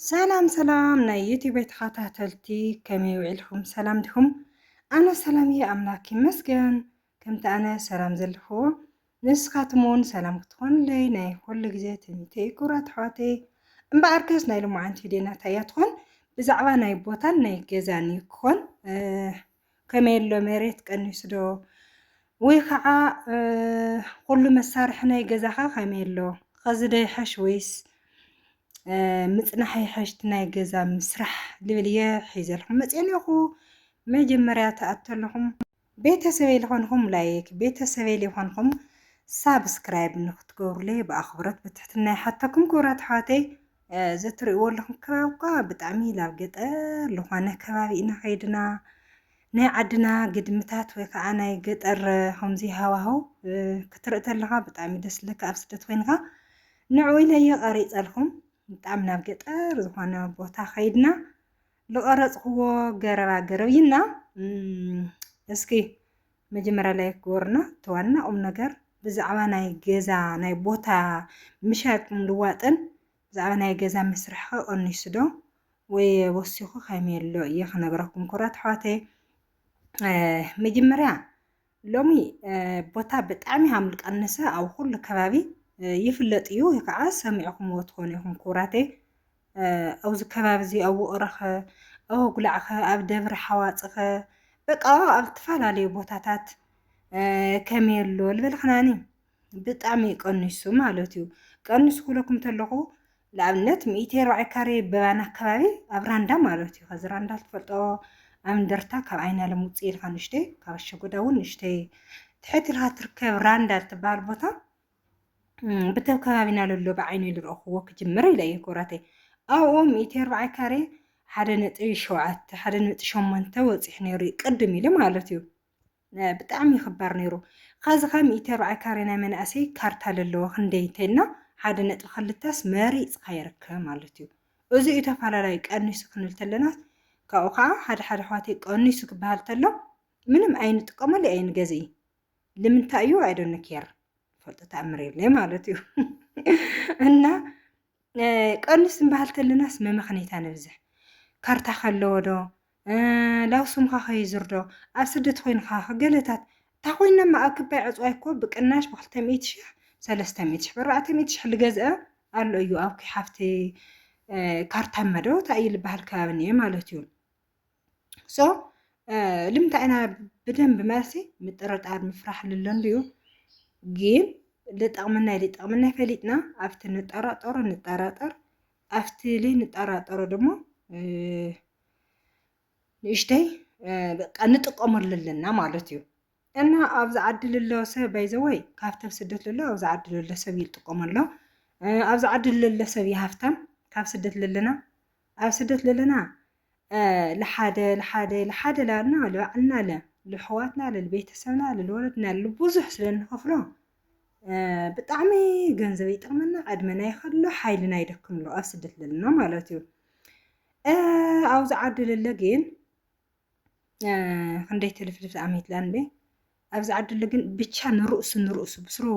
سلام سلام ناي يوتيوب تخاتاتلتي كم يوعلكم سلام دكم. أنا سلام يا أملاكي مسجن كمت أنا سلام زلخو نسخاتمون سلام تكون لي ناي كل جزء ميتي كرات حاتي مباركس ناي لما عن فيدينا تياتكون بزعوا ناي بوتان ناي جزاني كون كميل لو مريت كنسدو ويخع كل مسارح ناي جزاها كميلو خزدي حشويس مصنحي حشت ناي جزا مسرح لبليه حيزلهم مصينيخو مجمريا تأتلهم ቤተሰቤ ለሆንኩም ላይክ ቤተሰቤ ለሆንኩም ሳብስክራይብ ንክትገብሩ ለይ በአኽብሮት በትሕትና ይሓተኩም ክብራት ኣሕዋተይ ዘትርእይዎ ኣለኹም ከባቢካ ብጣዕሚ ላብ ገጠር ዝኾነ ከባቢ ኢና ከይድና ናይ ዓድና ግድምታት ወይ ከዓ ናይ ገጠር ከምዚ ሃዋህው ክትርኢ ተለኻ ብጣዕሚ ደስ ዝብለካ ኣብ ስደት ኮይንካ ንዕኡ ኢለየ ቀሪፀልኩም ብጣዕሚ ናብ ገጠር ዝኾነ ቦታ ከይድና ዝቐረፅክዎ ገረባ ኢና እስኪ መጀመሪያ ላይ ጎርና ተዋና ነገር ብዛዕባ ናይ ገዛ ናይ ቦታ ምሻጥም ልዋጥን ብዛዕባ ናይ ገዛ መስርሕ ኦንስዶ ወይ ወሲኹ ከመየሎ እየ ክነግረኩም ኩራት ኣሕዋተይ መጀመሪያ ሎሚ ቦታ ብጣዕሚ ሃም ልቀነሰ ኣብ ኩሉ ከባቢ ይፍለጥ እዩ ከዓ ሰሚዕኩምዎ ትኾኑ ኢኹም ኩራተይ ኣብዚ ከባቢ እዚ ኣብ ውቕረኸ ኣብ ጉላዕኸ ኣብ ደብሪ ሓዋፅኸ በቃ ኣብ ተፈላለዩ ቦታታት ከመየሎ ልበልክናኒ ብጣዕሚ ቀኒሱ ማለት እዩ ቀኒሱ ክብለኩም ተለኹ ለኣብነት 140 ካሬ በባና ከባቢ ኣብ ራንዳ ማለት እዩ ከዚ ራንዳ ትፈልጦ ኣብ እንደርታ ካብ ዓይና ለምውፅእ ኢልካ ንሽተይ ካብ ኣሸጎዳ እውን ንሽተይ ትሕት ኢልካ ትርከብ ራንዳ ትበሃል ቦታ ብተብ ከባቢና ለሎ ብዓይኑ ዝረአኽዎ ክጅምር ኢለ እየ ኩራተይ ኣብኡ 140 ካሬ 1.7 ወፂሕ ነይሩ ቅድም ኢለ ማለት እዩ ብጣዕሚ ይኽባር ነይሩ ካዚ ከ 140 ካሬ ናይ መናእሰይ ካርታ ለለዎ ክንደይ እንተይልና 1.2 መሪፅካ ይርከብ ማለት እዩ እዚ እዩ ተፈላለዩ ቀኒሱ ክንብል ተለና ካብኡ ከዓ ሓደ ኣሕዋተይ ቀኒሱ ክበሃል ተሎ ምንም ኣይንጥቀመሉ ኣይንገዝኢ ንምንታይ እዩ ኣይዶነ ኬር ፈልጦ ተኣምር የለይ ማለት እዩ እና ቀኒስ ንበሃል ተለናስ መምኽኔታ ንብዝሕ ካርታ ከለዎ ዶ ላውሱምካ ከይዙር ዶ ኣብ ስደት ኮይንካ ገለታት እታ ኮይንናማ ኣብ ክባይ ዕፅዋይ እኮ ብቅናሽ ብ200,000 300,000 400,000 ልገዝአ ኣሎ እዩ ኣብ ሃፍቲ ካርታ መዶ እንታይ ልበሃል ከባቢ እኒአ ማለት እዩ ሶ ልምንታይ ኢና ብደንብ መልሲ ምጥርጣር ምፍራሕ ልለን ድዩ ግን ልጠቕመና ፈሊጥና ኣብቲ ንጠራጠር ኣብቲ ንጠራጠሮ ደሞ ንእሽተይ በቃ ንጥቀመሉ ኣለና ማለት እዩ እና ኣብዚ ዓዲ ልሎ ሰብ ባይዘወይ ካብተብ ስደት ልሎ ኣብዚ ዓዲ ልሎ ሰብ ይጥቀመሎ ኣብዚ ዓዲ ልሎ ሰብ ይሃፍታም ካብ ስደት ልለና ኣብ ስደት ልለና ለሓደ ላና ለባዕልና ለሕዋትና ለቤተሰብና ለወለድና ብዙሕ ስለንከፍሎ ብጣዕሚ ገንዘብ ይጠቕመና ዕድመና ይኸሎ ሓይልና ይደክምሎ ኣብ ስደት ልለና ማለት እዩ ኣብዚ ዓዲ ልለ ግን ክንደይ ትልፍልፍ ኣመት ላንበ ኣብዚ ዓዲ ልለ ግን ብቻ ንርእሱ ብስሩ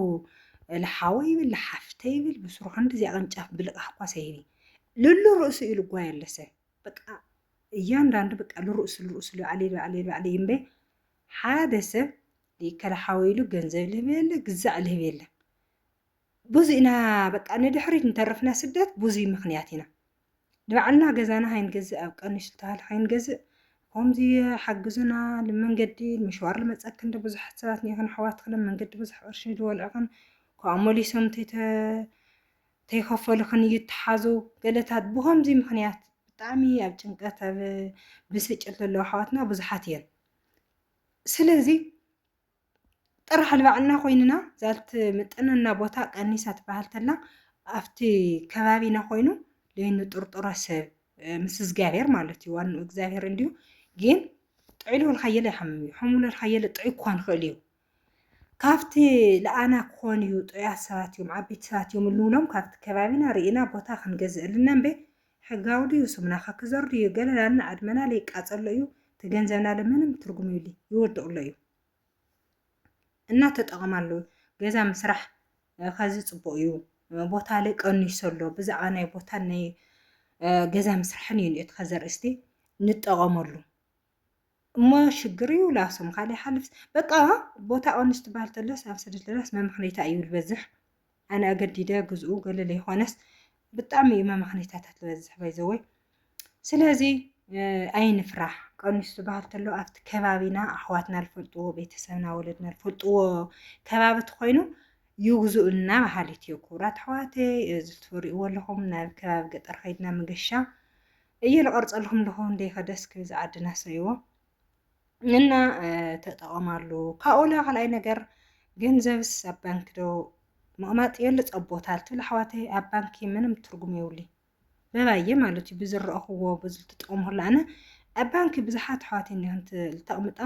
ለሓወ ይብል ለሓፍተ ይብል ብስሩ ክንደዚ ቅንጫፍ ብልቃሕ እኳ ሰይቢ ልሉ ርእሱ ኢሉ ጓይ ኣለሰ በቃ እያንዳንዱ በቃ ልርእሱ ልዓሊ ይምበ ሓደ ሰብ ሊከላሓወ ኢሉ ገንዘብ ልህብ የለ ግዛዕ ልህብ የለ ብዙ ኢና በቃ ንድሕሪት እንተረፍና ስደት ብዙ ምክንያት ኢና ንባዕልና ገዛና ሃይንገዝእ ኣብ ቀኒሱ ዝተባሃለ ሃይንገዝእ ከምዚ ሓግዙና ንመንገዲ ምሽዋር ልመፀክ እንደ ብዙሓት ሰባት ኒኹን ኣሕዋትክን መንገዲ ብዙሕ ቅርሺ ዝበልዕኽን ካብኡ መሊሶም ተይከፈሉኽን ይተሓዙ ገለታት ብከምዚ ምክንያት ብጣዕሚ ኣብ ጭንቀት ኣብ ብስጭት ዘለዉ ኣሕዋትና ብዙሓት እየን ስለዚ ጥራሕ ልባዕልና ኮይንና ዛልቲ ምጥነና ቦታ ቀኒሳ ትበሃል ተላ ኣብቲ ከባቢና ኮይኑ ለይንጥርጥሮ ሰብ ምስ እግዚኣብሔር ማለት እዩ ዋንኡ እግዚኣብሔር እንድዩ ግን ጥዕሉ ልካየለ ይሓምም እዩ ሕሙለ ልካየለ ጥዑይ እኳ ንኽእል እዩ ካብቲ ለኣና ክኾን እዩ ጥዑያት ሰባት እዮም ዓበይቲ ሰባት እዮም ልብሎም ካብቲ ከባቢና ርኢና ቦታ ክንገዝእልና እምበ ሕጋዊ ድዩ ስምና ክዘር ድዩ ገለላልና ዕድመና ለይቃፀሎ እዩ ትገንዘብና ለምንም ትርጉም ይብሊ ይወድቕሎ እዩ እናተጠቐማሉ ገዛ ምስራሕ ከዚ ፅቡቅ እዩ ቦታ ላይ ቀኒሰሎ ብዛዕባ ናይ ቦታ ናይ ገዛ ምስራሕን እዩ ንእት ከዘርእስቲ ንጠቐመሉ እሞ ሽግር እዩ ላሶም ካልእ ሓልፍ በቃ ቦታ ኦንስት ባል ተለስ ኣብ ስደትለስ መምክኔታ እዩ ዝበዝሕ ኣነ ኣገዲደ ግዝኡ ገለ ዘይኮነስ ብጣዕሚ እዩ መምክኔታታት ዝበዝሕ ባይዘወይ ስለዚ ኣይንፍራሕ ቀንስቱ ባህል ተሎ ኣብቲ ከባቢና ኣሕዋትና ዝፈልጥዎ ቤተሰብና ወለድና ዝፈልጥዎ ከባቢ ተኮይኑ ይግዝኡልና ባህሊት እዩ ኩራት ኣሕዋተይ ዝትሪእዎ ኣለኹም ናብ ከባቢ ገጠር ከይድና መገሻ እየ ዝቐርፀልኩም ኣለኹ እንደይ ከደስ ክብል ዝዓድና ሰይዎ እና ተጠቐማሉ ካብኡላ ካልኣይ ነገር ገንዘብስ ኣብ ባንኪ ዶ ምቕማጥ የለ ፀቦታል ትብል ኣሕዋተይ ኣብ ባንኪ ምንም ትርጉም የብሉ በባየ ማለት እዩ ብዝረአኽዎ ብዝትጥቀምሉ ኣነ ኣብ ባንኪ ብዙሓት ኣሕዋተይ ንህንቲ ዝተቕምጣ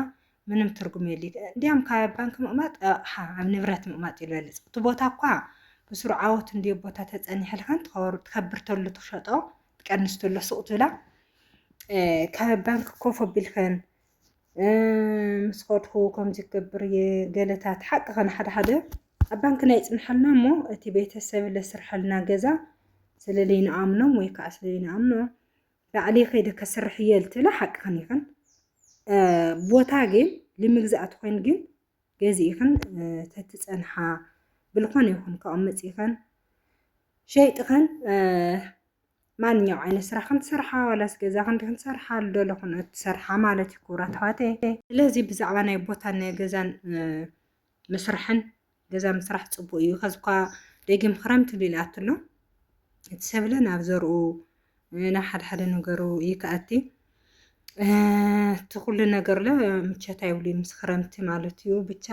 ምንም ትርጉም የለ እንዲያም ካብ ባንኪ ምቕማጥ ኣቕሓ ኣብ ንብረት ምቕማጥ እዩ ዝበልፅ እቲ ቦታ እኳ ብስሩዕ ዓወት እንዲዮ ቦታ ተፀኒሕልከን ትከብር ተሎ ትሸጦ ትቀንስ ተሎ ሱቕ ትብላ ካብ ባንኪ ኮፍ ኣቢልከን ምስ ከድኹ ከምዚ ክገብር ገለታት ሓቂ ኸነ ሓደ ሓደ ኣብ ባንኪ ናይ ፅንሐልና እሞ እቲ ቤተሰብ ለስርሐልና ገዛ ስለለይንኣምኖም ወይ ከዓ ስለለይንኣምኖ ላዕሊ ከይደ ከስርሕ እየ ልትብላ ሓቂ ኸን ይኽን ቦታ ግን ንምግዛእ ኮይን ግን ገዚእኽን ተትፀንሓ ብልኾነ ይኹን ካብኦም መፂእኽን ሸይጥኽን ማንኛው ዓይነት ስራሕ ክንትሰርሓ ዋላስ ገዛ ክንትሰርሓ ልደለኹን እትሰርሓ ማለት እዩ ኩራት ኣሕዋተይ ስለዚ ብዛዕባ ናይ ቦታን ናይ ገዛን ምስርሕን ገዛ ምስራሕ ፅቡቅ እዩ ከዚ እኳ ደጊም ክረምቲ ኢልኣት ኣሎ እቲ ሰብለ ናብ ዘርኡ ናብ ሓደ ሓደ ነገሩ ይከኣቲ እቲ ኩሉ ነገር ለ ምቸት ኣይብሉ ምስ ክረምቲ ማለት እዩ ብቻ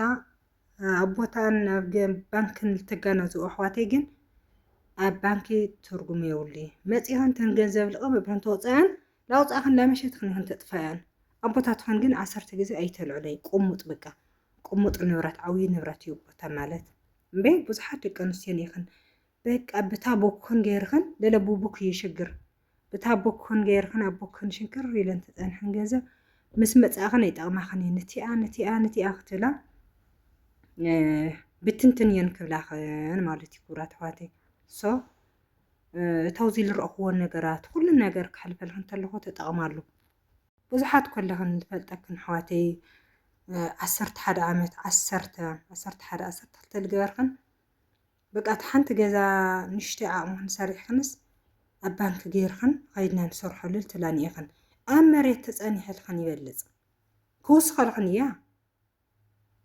ኣብ ቦታን ኣብ ባንክን ልትገናዝኡ ኣሕዋተይ ግን ኣብ ባንኪ ትርጉም የብሉ መፂኸን ተን ገንዘብ ልቐብብን ተወፅአን ላውፃእኽን ላመሸትክን ይኹን ተጥፋያን ኣብ ቦታ ትኾን ግን 10 ግዜ ኣይተልዕለይ ቁሙጥ በቃ ቁሙጥ ንብረት ዓብዪ ንብረት እዩ ቦታ ማለት እምበይ ብዙሓት ደቂ ኣንስትዮ ይኽን በቃ ብታ ቦክን ገይርኽን ለለ ቡቡክ ይሽግር ብታ ቦክን ገይርኽን ኣብ ቦክን ሽንክር ኢለን ተፀንሐን ገንዘብ ምስ መፃእኽን ኣይጠቕማኽን ነቲኣ ክትብላ ብትንትን እየን ክብላኽን ማለት እዩ ኩራት ኣሕዋተይ ሶ እታውዚ ዝረአኽዎ ነገራት ኩሉ ነገር ክሕልፈልክን ተለኹ ተጠቕማሉ ብዙሓት ኮለኽን ዝፈልጠክን ኣሕዋተይ 11 ዓመት 12 ዝገበርክን በቃ እቲ ሓንቲ ገዛ ንሽተይ ዓቕሙ ሰሪሕክንስ ኣብ ባንኪ ገይርክን ከይድና ንሰርሐሉ ትብላኒ ኢኽን ኣብ መሬት ተፀኒሕልክን ይበልፅ ክውስኸልክን እያ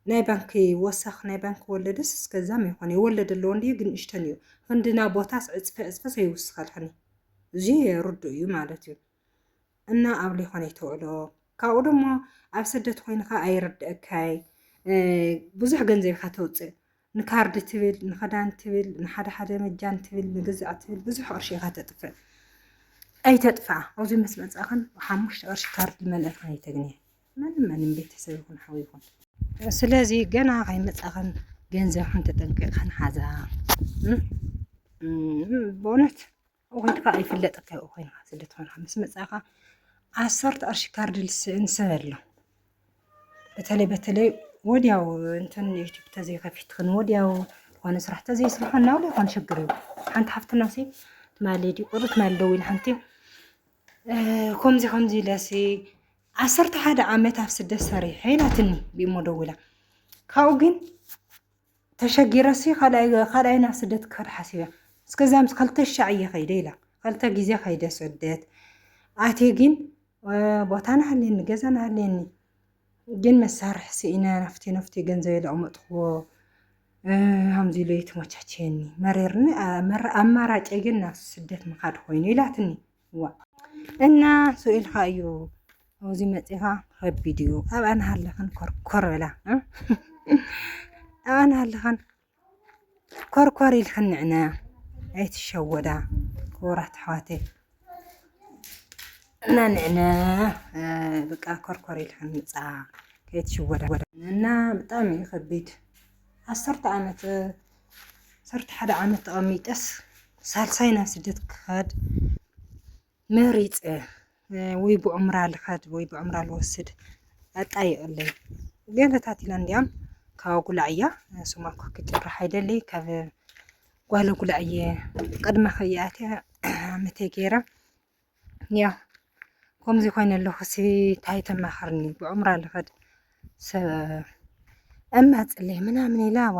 ናይ ባንኪ ወሳኽ ናይ ባንኪ ወለደስ እስከዛም ይኾነ ይወለድ ኣለዎ እንዲዩ ግን እሽተን እዩ ክንድና ቦታስ ዕፅፈ ሰይውስኸልክን እዚ ርዱእ እዩ ማለት እዩ እና ኣብ ለይኾነ ይተውዕሎ ካብኡ ደሞ ኣብ ስደት ኮይንካ ኣይርድአካይ ብዙሕ ገንዘብ ኢኻ ተውፅእ ንካርዲ ትብል ንኽዳን ትብል ንሓደ ሓደ መጃን ትብል ንግዛዕ ትብል ብዙሕ ቅርሺ ኢኻ ተጥፍእ ኣይተጥፍኣ ኣብዚ ምስ መፃእኽን 5 ቅርሺ ካርዲ መልእኽን ኣይተግንየ ምንም ቤተሰብ ይኹን ሓዊ ይኹን ስለዚ ገና ከይመፃእኽን ገንዘብክን ተጠንቂቕክን ሓዛ ብእውነት ኮይንካ ኣይፍለጥካ ይኡ ኮይንካ ስደት ኮይንካ ምስ መፃእኻ 10 ቅርሺ ካርዲ ንሰብ ኣሎ በተለይ ወዲያው እንትን ዩቲዩብ ተዘይከፊትክን ወዲያው ዝኾነ ስራሕ ተዘይስርሐን ናብለ ይኾን ሽግር እዩ ሓንቲ ሓፍትና ሲ ትማለዲ ቁርጥ ማልደው ኢል ሓንቲ ከምዚ ኢለሲ 11 ዓመት ኣብ ስደት ሰሪሐ ኢላትኒ ብእሞ ደው ኢላ ካብኡ ግን ተሸጊረሲ ካልኣይ ናብ ስደት ክኸድ ሓሲበ እስከዛ ምስ 2,000 እየ ከይደ ኢላ 2 ግዜ ከይደ ስደት ኣቴ ግን ቦታና ሃልየኒ ገዛና ሃልየኒ ግን መሳርሒ ስኢነ ናፍቲ ገንዘብ ለቕመጥኽዎ ከምዚ ኢሉ የተመቻቸየኒ መሬርኒ ኣማራጭ ግን ናብ ስደት ምኻድ ኮይኑ ኢላትኒ ዋ እና ስኢልካ እዩ ኣብዚ መፂኻ ከቢድ እዩ ኣብኣና ሃለኽን ኮርኮር በላ ኣብኣና ሃለኽን ኮርኮር ኢልክን ንዕነ ኣይትሸወዳ ኩራት ኣሕዋተይ እና ንዕነ በቃ ኮርኮር ኢልክን ምፃእ ከይትሽወዳ እና ብጣዕሚ እዩ ከቢድ 11 ዓመት ተቐሚጠስ ሳልሳይ ናብ ስደት ክኸድ መሪፅ ወይ ብዑምራ ልኸድ ወይ ብዑምራ ልወስድ ኣጣይቕለይ ገለታት ኢላ እንዲያም ካብ ጉላዕያ ሱማኮ ክጭራሕ ኣይደለይ ካብ ጓለ ጉላዕየ ቅድመ ኸይኣትያ ዓመተይ ገይራ ያው ከምዚ ኮይነ ኣለኹ ሲ ታይ ተማኸርኒ ብዕምራ ልኸድ ሰብ እማፅለይ ምናምን ኢላ ዋ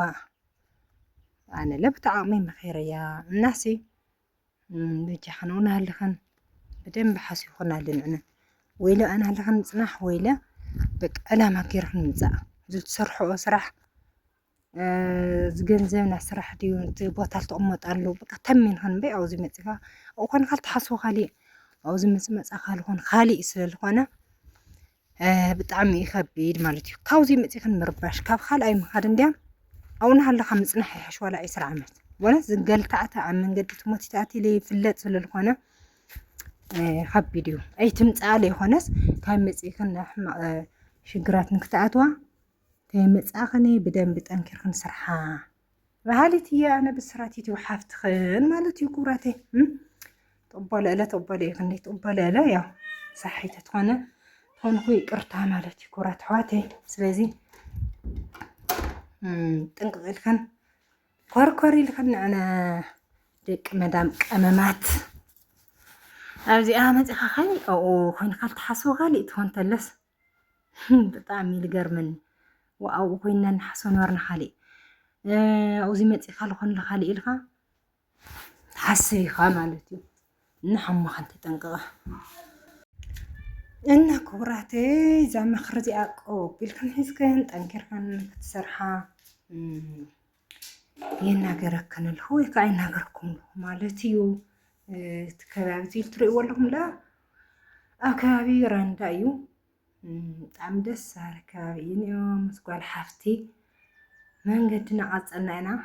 ኣነ ለብጣዕሚ መኸረያ እናሲ ብጃኽን ሆናለኸን بدم بحسيخنا لنعنا ويلا أنا هلخن مصنح ويلا بك أنا ما كيرخن مزع زلت سرحو سرح زجنزمنا سرح ديون تبغى تأمت قالوا بك تمين خن بيع أو زي متسخا أو خن خالت حسو خالي أو زي متسخا خالهون خالي إسرائيل خوانا بتعمي يخبيد مالتي كاوزي متسخن مرباش كاف خال أي مخادن ديام أو نهلا خمس نحي حشولا أي سرعة مت ولا زنقل تعتا عم قد تموتي تعتي لي فلت في الخوانا خبيديو أي تمتعالي خونس كان متسخن شجرات نكتعتوا تمتسخني بدم بتأنكر خن سرحة وهالتي أنا بسراتي توحفت خن مالتي كوراتي طبلا لا طبلا خني طبلا لا يا صحيت تخونه هون خوي قرطها مالتي كورات حواتي سلازي تنقل خن كوركوري لخن أنا ديك مدام أمامات أبزي أمامات خالي أو خوين خالت حسو غالي تهون تلس بطعمي لقرمن أو خوينا نحسو نورنا خالي أو زي متي خالو خن لخالي إلخا حسي خا مالتي نحم خنت تنقغه إنها كوراتي زعما خرجي أقو بالكن حسكن تنكركن كتسرحة يناقركن الهوي كايناقركم مالتيو تكبابتي تريو لهم لا أكابي راندايو طعم دس هركابي يوم مسقال حفتي من قدنا عصنا أنا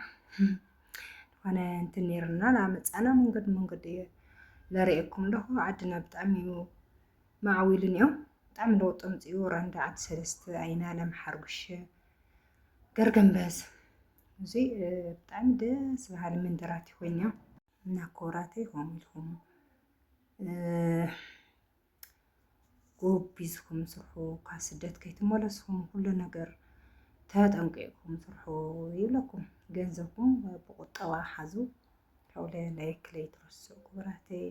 وانا انتنيرنا لا مصانا من قد لريكم له عدنا بطعميو معويل اليوم طعم لو طمطيو راندا عد سلست عينا لم حرقش قرقم بس زي بطعم دس بحال من دراتي خوينيا ناكوراتي هم لهم ጎቢዝኩም ስርሑ ካብ ስደት ከይትመለስኩም ኩሉ ነገር ተጠንቂቅኩም ስርሑ ይብለኩም ገንዘብኩም ብቁጠባ ሓዙ ካብለ ላይክ ለይትረስዑ ክብራተይ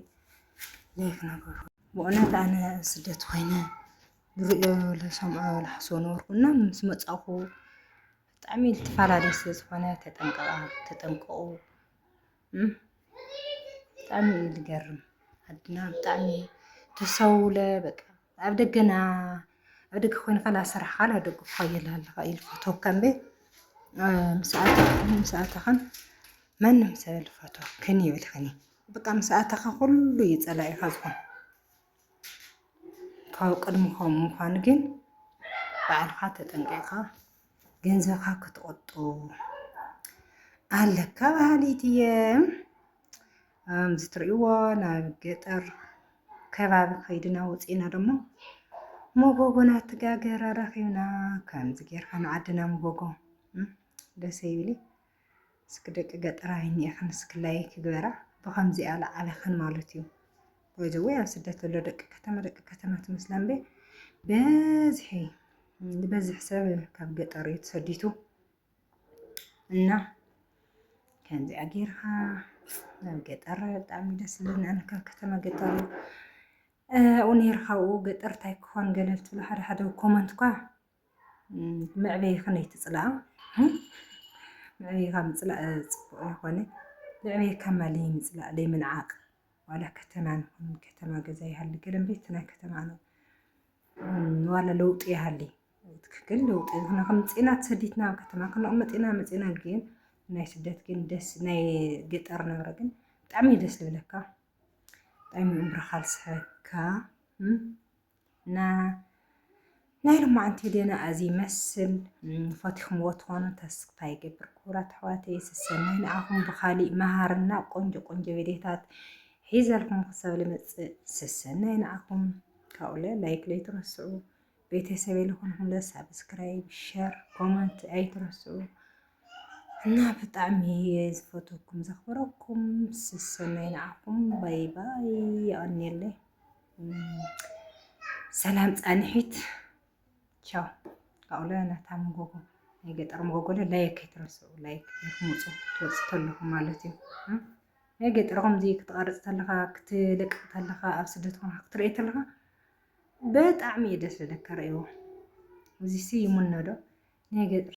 ላይክ ነገሩ ብእውነት ኣነ ስደት ኮይነ ዝሪኦ ለሰምዖ ዝሓስቦ ነበርኩና ምስ መፃኹ ብጣዕሚ ዝተፈላለዩ ስለ ዝኾነ ተጠንቀቁ ብጣዕሚ እዩ ዝገርም ዓድና ብጣዕሚ ተሰውለ በቃ ኣብ ደገና ኣብ ደገ ኮይንካ ላስራሕ ካል ኣብ ደገ ክኸይል ኣለካ ኢልፈቶ ከምቤ مساعتها من مسألة الفتوى كني بالخني بقى مساعتها كله يطلع يخزون كاو قدمكم مخانجين بعلها تطنققا ገንዘብካ ክትቆጡ ኣለካ ባህሊትየ ዝትርእይዎ ናብ ገጠር ከባቢ ከይድና ወፂና ደሞ መጎጎና ተጋገረ ረኺብና ከምዚ ጌርካ ንዓድና መጎጎ ደስ ይብሊ ስክደቅ ገጠራ ይኒአኸን ስክላይ ክግበራ ብከምዚ ኣለ ኣለኸን ማለት እዩ ወይዘወ ኣብ ስደት ዘሎ ደቂ ከተማ ትመስላን በዝሒ ሰብ ካብ ገጠር እዩ ተሰዲቱ እና ከምዚ ኣጌርካ ናብ ገጠር ብጣዕሚ ደስ ዝብለኒ ኣነ ካብ ከተማ ገጠር ኡኔርካኡ ገጠር እንታይ ክኾን ገለል ትብሉ ሓደ ኮመንት ኳ ምዕበይ ከመይ ትፅላኣ ምዕበይካ ምፅላእ ፅቡቅ ይኮነ ምዕበይካ ማለይ ምፅላእ ለይምንዓቅ ዋላ ከተማ ገዛ ይሃሊ ገለን ቤት ናይ ከተማ ነው ዋላ ለውጢ ይሃሊ ትክክል ለውጢ ይሁን ከምፂና ተሰዲትና ኣብ ከተማ ክንቕመጥ ኢና መፂና ግን ናይ ስደት ግን ደስ ናይ ገጠር ነብረ ግን ብጣዕሚ ደስ ዝብለካ ብጣዕሚ እምብረኻ ዝስሕበካ ናይ ሎማዓንቲ ደና ኣዚ ይመስል ፈቲኹምዎ ትኾኑ ተስፋ ይገብር ክቡራት ኣሕዋተይ ስሰናይ ንዓኹም ብኻሊእ መሃርና ቆንጆ ቪድዮታት ሒዘልኩም ክሳብ ልመፅእ ስሰናይ ንዓኹም ካብኡለ ላይክ ለይትረስዑ ቤተሰብ ኢልኹንኩም ሰብስክራይብ ሸር ኮመንት ኣይትረስዑ እና ብጣዕሚ ዝፈትወኩም ዘኽብረኩም ስሰናይ ንዓኹም ባይ ባይ ይቀኒየለይ ሰላም ፃንሒት ቻው ካብኡለ ናታ መጎጎ ናይ ገጠር መጎጎ ላይክ ኣይትረስዑ ላይክ ይኹምፁ ትወፅእ ተለኹም ማለት እዩ ናይ ገጠር ከምዚ ክትቀርፅ ተለካ ክትልቅ ተለካ ኣብ ስደት ኮንካ ክትርኢ ተለካ ብጣዕሚ እዩ ደስ ዝብለካ ርእይዎ እዚ ሲ ይሙነ ዶ ናይ ገጠር